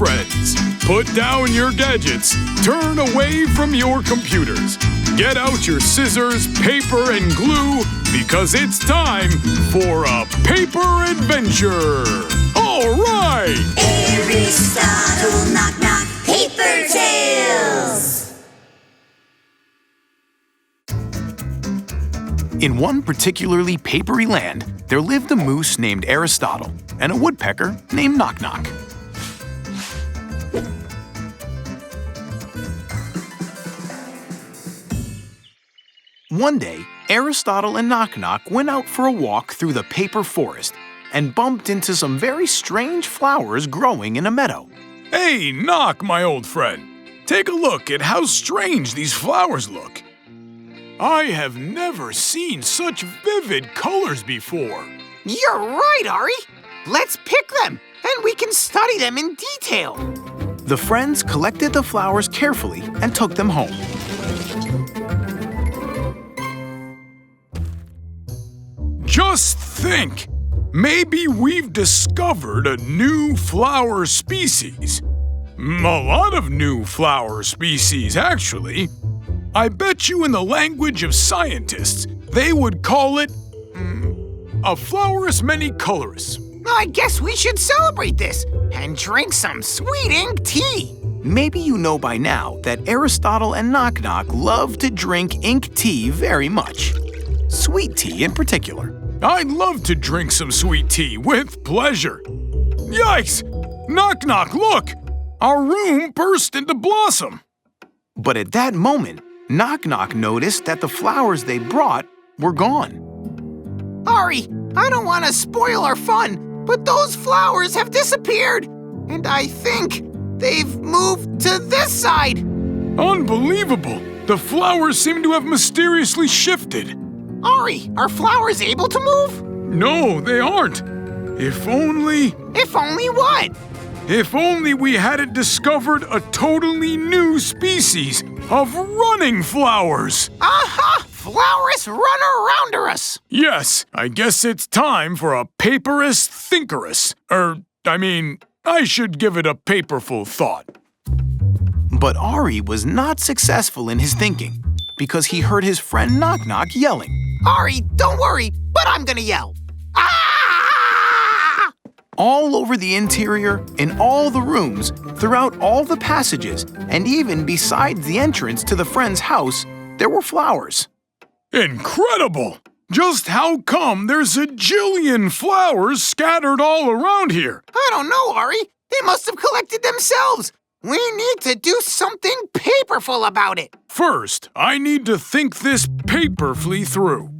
friends. Put down your gadgets. Turn away from your computers. Get out your scissors, paper, and glue because it's time for a paper adventure. All right! Aristotle, knock knock, paper tales! In one particularly papery land, there lived a moose named Aristotle and a woodpecker named Knock Knock. One day, Aristotle and Knock Knock went out for a walk through the paper forest and bumped into some very strange flowers growing in a meadow. Hey, Knock, my old friend. Take a look at how strange these flowers look. I have never seen such vivid colors before. You're right, Ari. Let's pick them, and we can study them in detail. The friends collected the flowers carefully and took them home. Just think! Maybe we've discovered a new flower species. A lot of new flower species, actually. I bet you in the language of scientists, they would call it a flowerus many-colorus. I guess we should celebrate this and drink some sweet ink tea. Maybe you know by now that Aristotle and Knock Knock love to drink ink tea very much. Sweet tea in particular. I'd love to drink some sweet tea with pleasure. Yikes! Knock Knock, look! Our room burst into blossom. But at that moment, Knock Knock noticed that the flowers they brought were gone. Ari, I don't want to spoil our fun, but those flowers have disappeared. And I think they've moved to this side. Unbelievable! The flowers seem to have mysteriously shifted. Ari, are flowers able to move? No, they aren't. If only... If only what? If only we hadn't discovered a totally new species of running flowers. Aha! Flowerous runner-rounder us. Yes, I guess it's time for a paperous thinkerous. I should give it a paperful thought. But Ari was not successful in his thinking because he heard his friend Knock Knock yelling. Ari, don't worry, but I'm gonna yell. Ah! All over the interior, in all the rooms, throughout all the passages, and even besides the entrance to the friend's house, there were flowers. Incredible! Just how come there's a jillion flowers scattered all around here? I don't know, Ari. They must have collected themselves. We need to do something paperful about it. First, I need to think this paperfully through.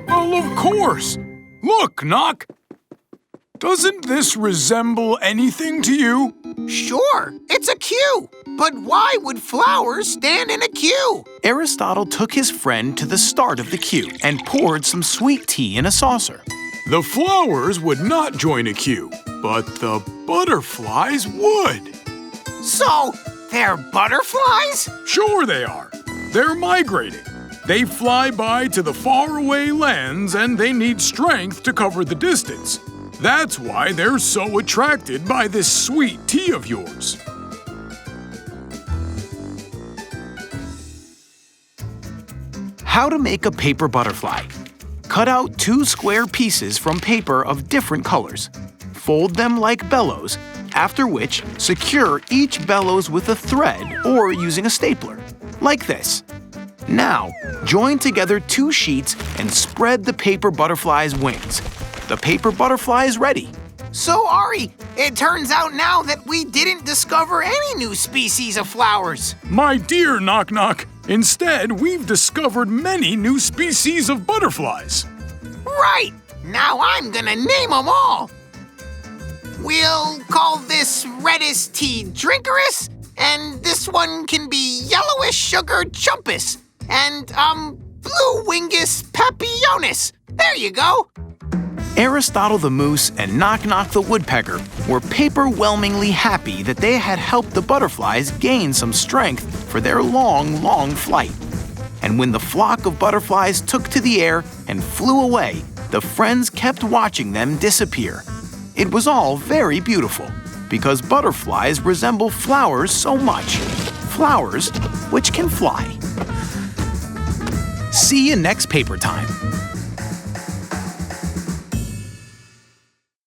Well, of course. Look, Knock. Doesn't this resemble anything to you? Sure, it's a queue. But why would flowers stand in a queue? Aristotle took his friend to the start of the queue and poured some sweet tea in a saucer. The flowers would not join a queue, but the butterflies would. So, they're butterflies? Sure they are. They're migrating. They fly by to the faraway lands and they need strength to cover the distance. That's why they're so attracted by this sweet tea of yours. How to make a paper butterfly. Cut out 2 square pieces from paper of different colors. Fold them like bellows, after which secure each bellows with a thread or using a stapler, like this. Now, join together 2 sheets and spread the paper butterfly's wings. The paper butterfly is ready. So, Ari, it turns out now that we didn't discover any new species of flowers. My dear Knock Knock, instead, we've discovered many new species of butterflies. Right! Now I'm gonna name them all. We'll call this Reddest tea drinkerus, and this one can be Yellowish sugar chumpus, and, Blue wingus papillonis. There you go. Aristotle the moose and Knock Knock the woodpecker were paper-whelmingly happy that they had helped the butterflies gain some strength for their long, long flight. And when the flock of butterflies took to the air and flew away, the friends kept watching them disappear. It was all very beautiful, because butterflies resemble flowers so much. Flowers which can fly. See you next paper time.